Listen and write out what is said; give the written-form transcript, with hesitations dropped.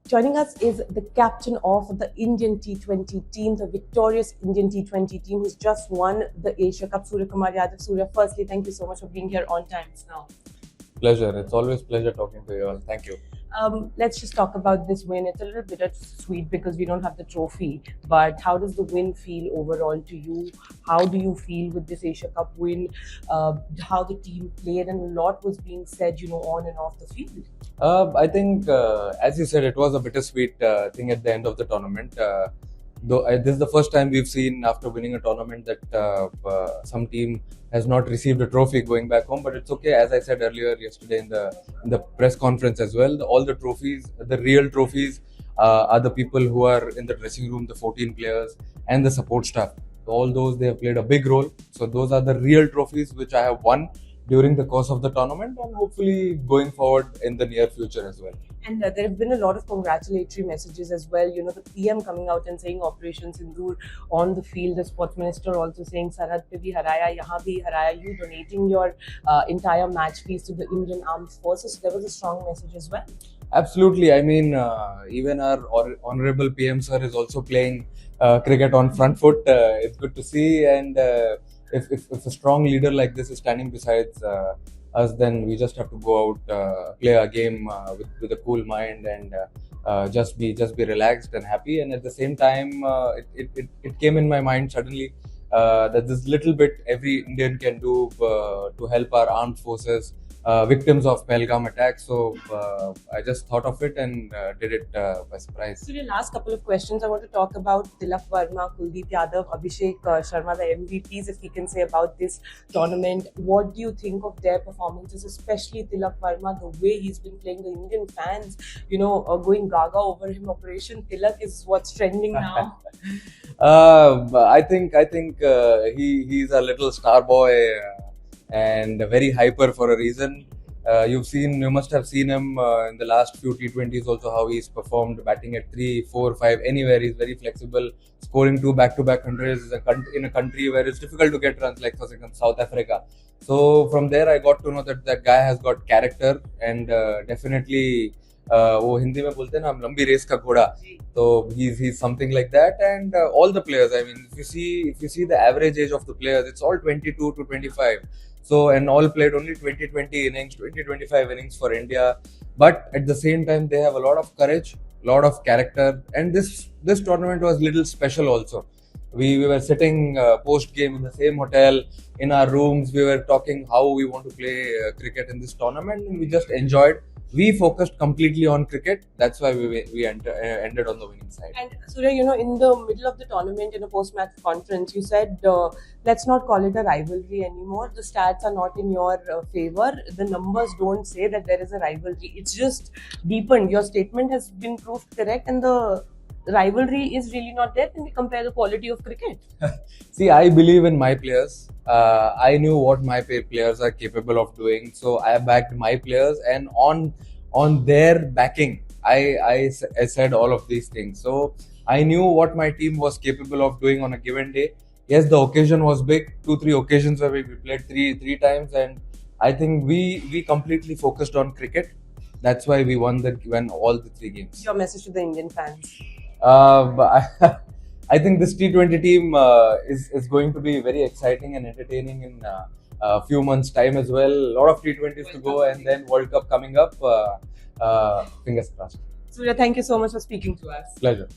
Joining us is the captain of the Indian T20 team, the victorious Indian T20 team who's just won the Asia Cup, Surya Kumar Yadav. Surya, firstly, thank you so much for being here on time now. Pleasure. It's always pleasure talking to you all. Thank you. Let's just talk about this win. It's a little bittersweet because we don't have the trophy, but how does the win feel overall to you? How do you feel with this Asia Cup win? How the team played, and a lot was being said, on and off the field. I think, as you said, it was a bittersweet thing at the end of the tournament. This is the first time we've seen after winning a tournament that some team has not received a trophy going back home. But it's okay. As I said earlier yesterday in the press conference as well, all the trophies, the real trophies, are the people who are in the dressing room, the 14 players and the support staff. All those, they have played a big role. So those are the real trophies which I have won during the course of the tournament, and hopefully going forward in the near future as well. And there have been a lot of congratulatory messages as well. The PM coming out and saying Operation Sindoor on the field. The sports minister also saying Sarhad pe bhi haraya, yahan bhi haraya. You donating your entire match fees to the Indian Armed Forces. So there was a strong message as well. Absolutely. I mean, even our honorable PM sir is also playing cricket on front foot. It's good to see, and if a strong leader like this is standing beside us, then we just have to go out, play a game with a cool mind, and just be relaxed and happy. And at the same time, it came in my mind suddenly that this little bit every Indian can do to help our armed forces, victims of Pahalgam attack. So I just thought of it and did it by surprise. So, your last couple of questions, I want to talk about Tilak Varma, Kuldeep Yadav, Abhishek Sharma, the MVPs, if we can say about this tournament. What do you think of their performances, especially Tilak Varma, the way he's been playing? The Indian fans, going gaga over him. Operation Tilak is what's trending now. I think he's a little star boy and very hyper for a reason. You must have seen him in the last few T20s also, how he's performed, batting at 3, 4, 5, anywhere. He's very flexible, scoring 2 back-to-back hundreds in a country where it's difficult to get runs, like for example South Africa. So from there I got to know that guy has got character, and definitely वो हिंदी में बोलते हैं ना हम लंबी race का घोड़ा, तो he's something like that. And all the players, I mean, if you see the average age of the players, it's all 22 to 25. So, and all played only 20 innings, 25 innings for India. But at the same time, they have a lot of courage, lot of character, and this tournament was little special also. We were sitting post game in the same hotel in our rooms. We were talking how we want to play cricket in this tournament, and we just enjoyed. We focused completely on cricket. That's why we ended on the winning side. And Surya, in the middle of the tournament, in a post-match conference, you said, let's not call it a rivalry anymore. The stats are not in your favor. The numbers don't say that there is a rivalry. It's just deepened. Your statement has been proved correct, and the rivalry is really not there when we compare the quality of cricket. See, I believe in my players. I knew what my players are capable of doing, so I backed my players, and on their backing, I said all of these things. So I knew what my team was capable of doing on a given day. Yes, the occasion was big, 2-3 occasions where we played three times, and I think we completely focused on cricket. That's why we won all the 3 games. Your message to the Indian fans? I think this T20 team is going to be very exciting and entertaining in a few months' time as well. A lot of T20s to go, and then World Cup coming up. Fingers crossed. Surya, thank you so much for speaking to us. Pleasure.